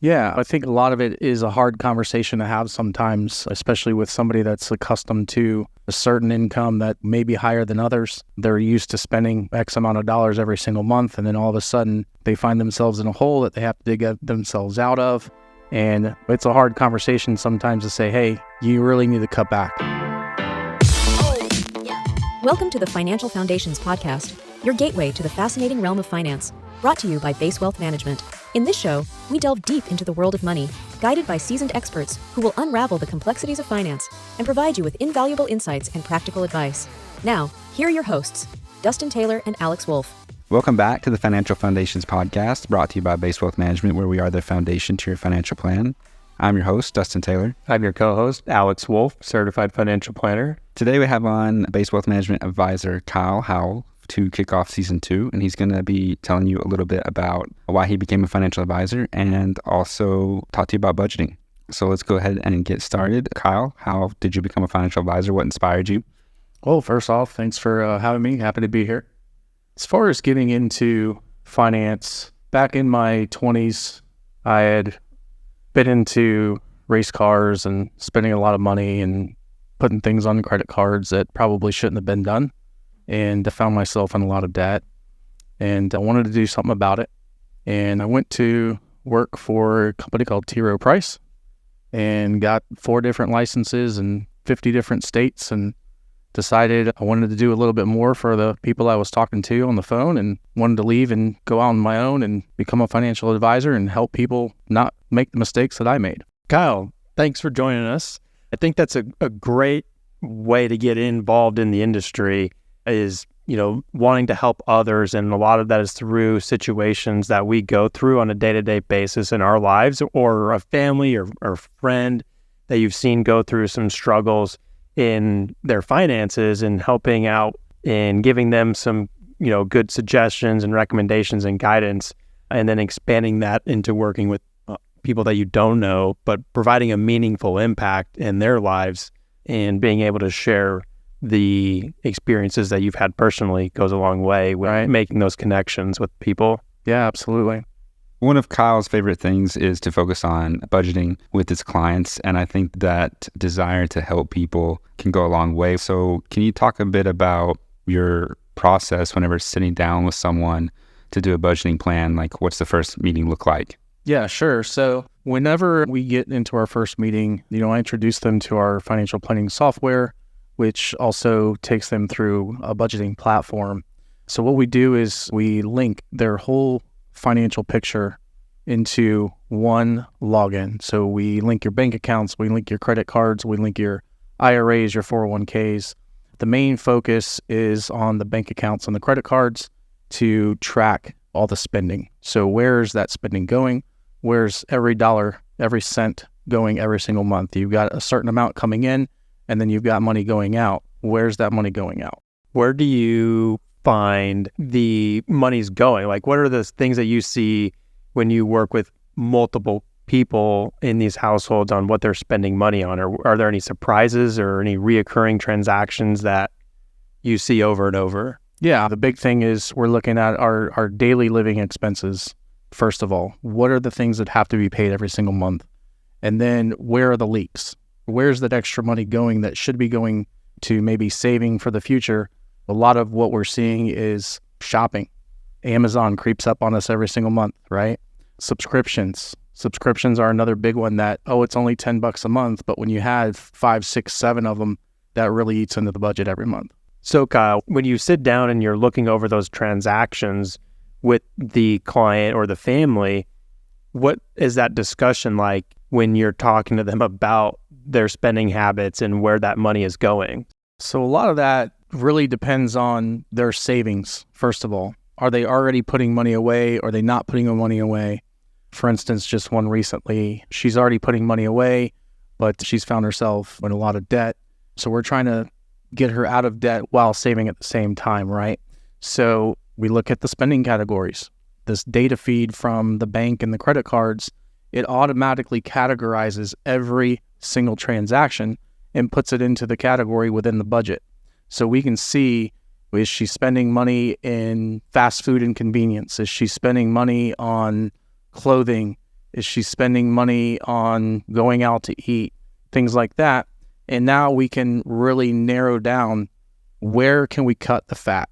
Yeah, I think a lot of it is a hard conversation to have sometimes, especially with somebody that's accustomed to a certain income that may be higher than others. They're used to spending X amount of dollars every single month, and then all of a sudden they find themselves in a hole that they have to dig themselves out of. And it's a hard conversation sometimes to say, hey, you really need to cut back. Welcome to the Financial Foundations Podcast, your gateway to the fascinating realm of finance, brought to you by Base Wealth Management. In this show, we delve deep into the world of money, guided by seasoned experts who will unravel the complexities of finance and provide you with invaluable insights and practical advice. Now, here are your hosts, Dustin Taylor and Alex Wolfe. Welcome back to the Financial Foundations Podcast, brought to you by Base Wealth Management, where we are the foundation to your financial plan. I'm your host, Dustin Taylor. I'm your co-host, Alex Wolfe, certified financial planner. Today we have on Base Wealth Management advisor Howell to kick off season 2, and he's going to be telling you a little bit about why he became a financial advisor and also talk to you about budgeting. So let's go ahead and get started. Kyle, how did you become a financial advisor? What inspired you? Well, first off, thanks for having me. Happy to be here. As far as getting into finance, back in my 20s, I had been into race cars and spending a lot of money and putting things on credit cards that probably shouldn't have been done. And I found myself in a lot of debt, and I wanted to do something about it. And I went to work for a company called T. Rowe Price and got 4 different licenses in 50 different states, and decided I wanted to do a little bit more for the people I was talking to on the phone, and wanted to leave and go out on my own and become a financial advisor and help people not make the mistakes that I made. Kyle, thanks for joining us. I think that's a great way to get involved in the industry is, wanting to help others. And a lot of that is through situations that we go through on a day-to-day basis in our lives, or a family or friend that you've seen go through some struggles in their finances, and helping out and giving them some, good suggestions and recommendations and guidance, and then expanding that into working with people that you don't know, but providing a meaningful impact in their lives and being able to share the experiences that you've had personally goes a long way with making those connections with people. Yeah, absolutely. One of Kyle's favorite things is to focus on budgeting with his clients, and I think that desire to help people can go a long way. So can you talk a bit about your process whenever sitting down with someone to do a budgeting plan? Like, what's the first meeting look like? Yeah, sure. So whenever we get into our first meeting, I introduce them to our financial planning software, which also takes them through a budgeting platform. So what we do is we link their whole financial picture into one login. So we link your bank accounts, we link your credit cards, we link your IRAs, your 401ks. The main focus is on the bank accounts and the credit cards to track all the spending. So where's that spending going? Where's every dollar, every cent going every single month? You've got a certain amount coming in, and then you've got money going out. Where's that money going out? Where do you find the money's going? Like, what are the things that you see when you work with multiple people in these households on what they're spending money on? Or are there any surprises or any reoccurring transactions that you see over and over? Yeah, the big thing is we're looking at our daily living expenses. First of all, what are the things that have to be paid every single month? And then where are the leaks? Where's that extra money going that should be going to maybe saving for the future? A lot of what we're seeing is shopping. Amazon creeps up on us every single month, right? Subscriptions. Subscriptions are another big one that, it's only $10 a month, but when you have 5, 6, 7 of them, that really eats into the budget every month. So Kyle, when you sit down and you're looking over those transactions with the client or the family, what is that discussion like when you're talking to them about their spending habits and where that money is going? So a lot of that really depends on their savings, first of all. Are they already putting money away? Or are they not putting the money away? For instance, just one recently, she's already putting money away, but she's found herself in a lot of debt. So we're trying to get her out of debt while saving at the same time, right? So we look at the spending categories. This data feed from the bank and the credit cards, it automatically categorizes every single transaction and puts it into the category within the budget. So we can see, is she spending money in fast food and convenience? Is she spending money on clothing Is she spending money on going out to eat, things like that? And now we can really narrow down, where can we cut the fat?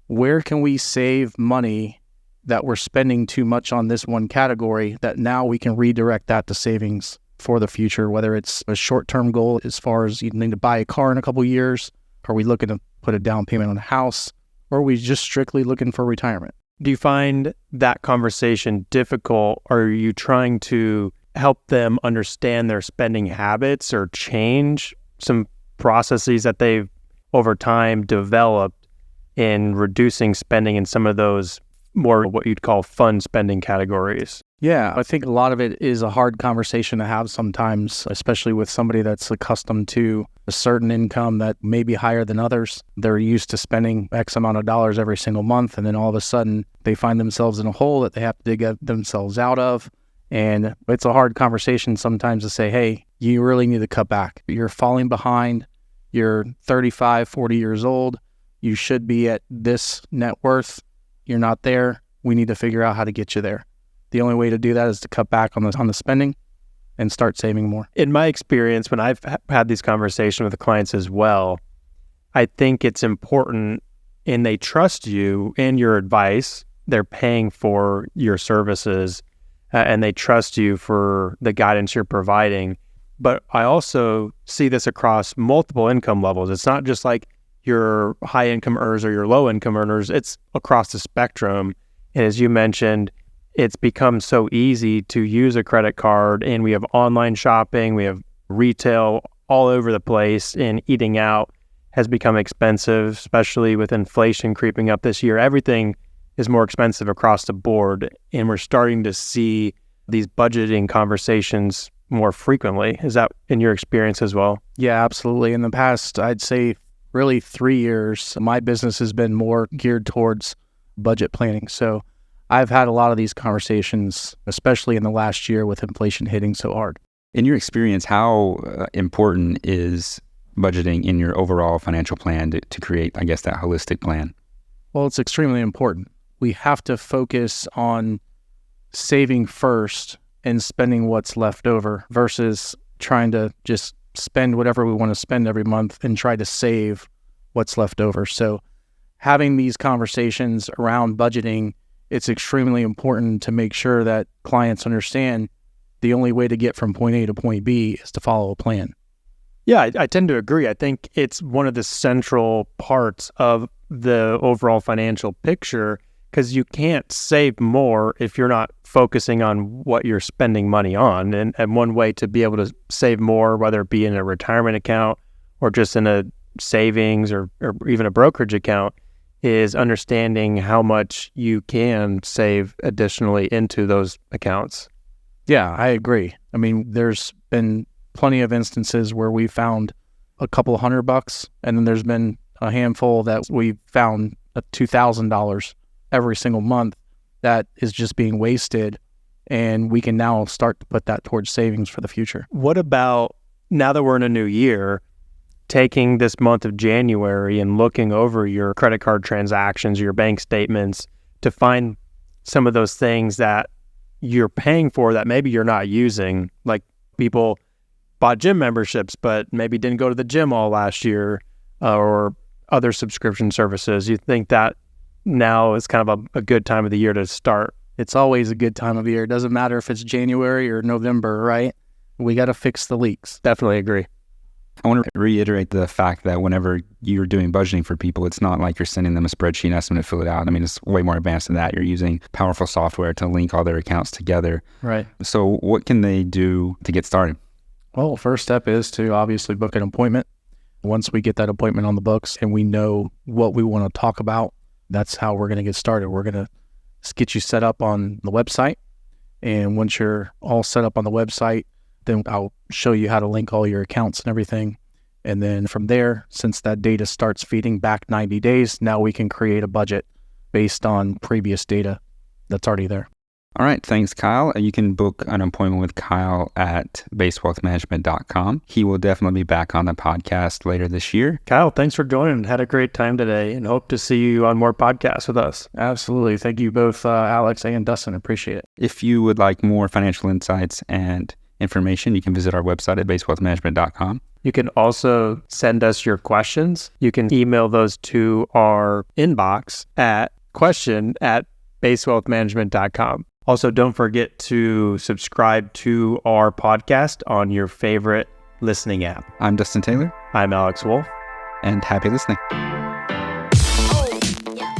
Where can we save money that we're spending too much on this one category, that now we can redirect that to savings for the future, whether it's a short-term goal as far as you need to buy a car in a couple of years, are we looking to put a down payment on a house, or are we just strictly looking for retirement? Do you find that conversation difficult? Or are you trying to help them understand their spending habits or change some processes that they've over time developed in reducing spending in some of those more what you'd call fun spending categories? Yeah, I think a lot of it is a hard conversation to have sometimes, especially with somebody that's accustomed to a certain income that may be higher than others. They're used to spending X amount of dollars every single month, and then all of a sudden they find themselves in a hole that they have to dig themselves out of. And it's a hard conversation sometimes to say, hey, you really need to cut back. You're falling behind. You're 35, 40 years old. You should be at this net worth. You're not there. We need to figure out how to get you there. The only way to do that is to cut back on the spending and start saving more. In my experience, when I've had these conversations with the clients as well, I think it's important, and they trust you and your advice. They're paying for your services, and they trust you for the guidance you're providing. But I also see this across multiple income levels. It's not just like your high income earners or your low income earners. It's across the spectrum. And as you mentioned, it's become so easy to use a credit card, and we have online shopping, we have retail all over the place, and eating out has become expensive, especially with inflation creeping up this year. Everything is more expensive across the board, and we're starting to see these budgeting conversations more frequently. Is that in your experience as well? Yeah, absolutely. In the past, I'd say really 3 years, my business has been more geared towards budget planning. So I've had a lot of these conversations, especially in the last year with inflation hitting so hard. In your experience, how important is budgeting in your overall financial plan to create, I guess, that holistic plan? Well, it's extremely important. We have to focus on saving first and spending what's left over versus trying to just spend whatever we want to spend every month and try to save what's left over. So having these conversations around budgeting, it's extremely important to make sure that clients understand the only way to get from point A to point B is to follow a plan. Yeah, I tend to agree. I think it's one of the central parts of the overall financial picture, because you can't save more if you're not focusing on what you're spending money on. And one way to be able to save more, whether it be in a retirement account or just in a savings or even a brokerage account, is understanding how much you can save additionally into those accounts. Yeah, I agree. I mean, there's been plenty of instances where we found a couple $100, and then there's been a handful that we found $2,000 every single month that is just being wasted, and we can now start to put that towards savings for the future. What about now that we're in a new year, taking this month of January and looking over your credit card transactions, your bank statements, to find some of those things that you're paying for that maybe you're not using? Like, people bought gym memberships but maybe didn't go to the gym all last year, or other subscription services. You think that now is kind of a good time of the year to start? It's always a good time of year. It doesn't matter if it's January or November, right? We got to fix the leaks. Definitely agree. I want to reiterate the fact that whenever you're doing budgeting for people, it's not like you're sending them a spreadsheet and asking them to fill it out. I mean, it's way more advanced than that. You're using powerful software to link all their accounts together. Right. So what can they do to get started? Well, first step is to obviously book an appointment. Once we get that appointment on the books and we know what we want to talk about, that's how we're going to get started. We're going to get you set up on the website. And once you're all set up on the website, then I'll show you how to link all your accounts and everything. And then from there, since that data starts feeding back 90 days, now we can create a budget based on previous data that's already there. All right. Thanks, Kyle. You can book an appointment with Kyle at basewealthmanagement.com. He will definitely be back on the podcast later this year. Kyle, thanks for joining. Had a great time today and hope to see you on more podcasts with us. Absolutely. Thank you both, Alex and Dustin. Appreciate it. If you would like more financial insights and information, you can visit our website at basewealthmanagement.com. You can also send us your questions. You can email those to our inbox at question@basewealthmanagement.com. Also, don't forget to subscribe to our podcast on your favorite listening app. I'm Dustin Taylor. I'm Alex Wolfe. And happy listening.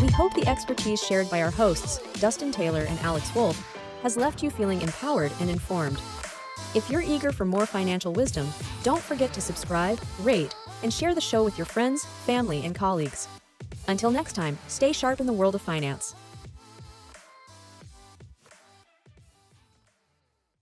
We hope the expertise shared by our hosts, Dustin Taylor and Alex Wolfe, has left you feeling empowered and informed. If you're eager for more financial wisdom, don't forget to subscribe, rate, and share the show with your friends, family, and colleagues. Until next time, stay sharp in the world of finance.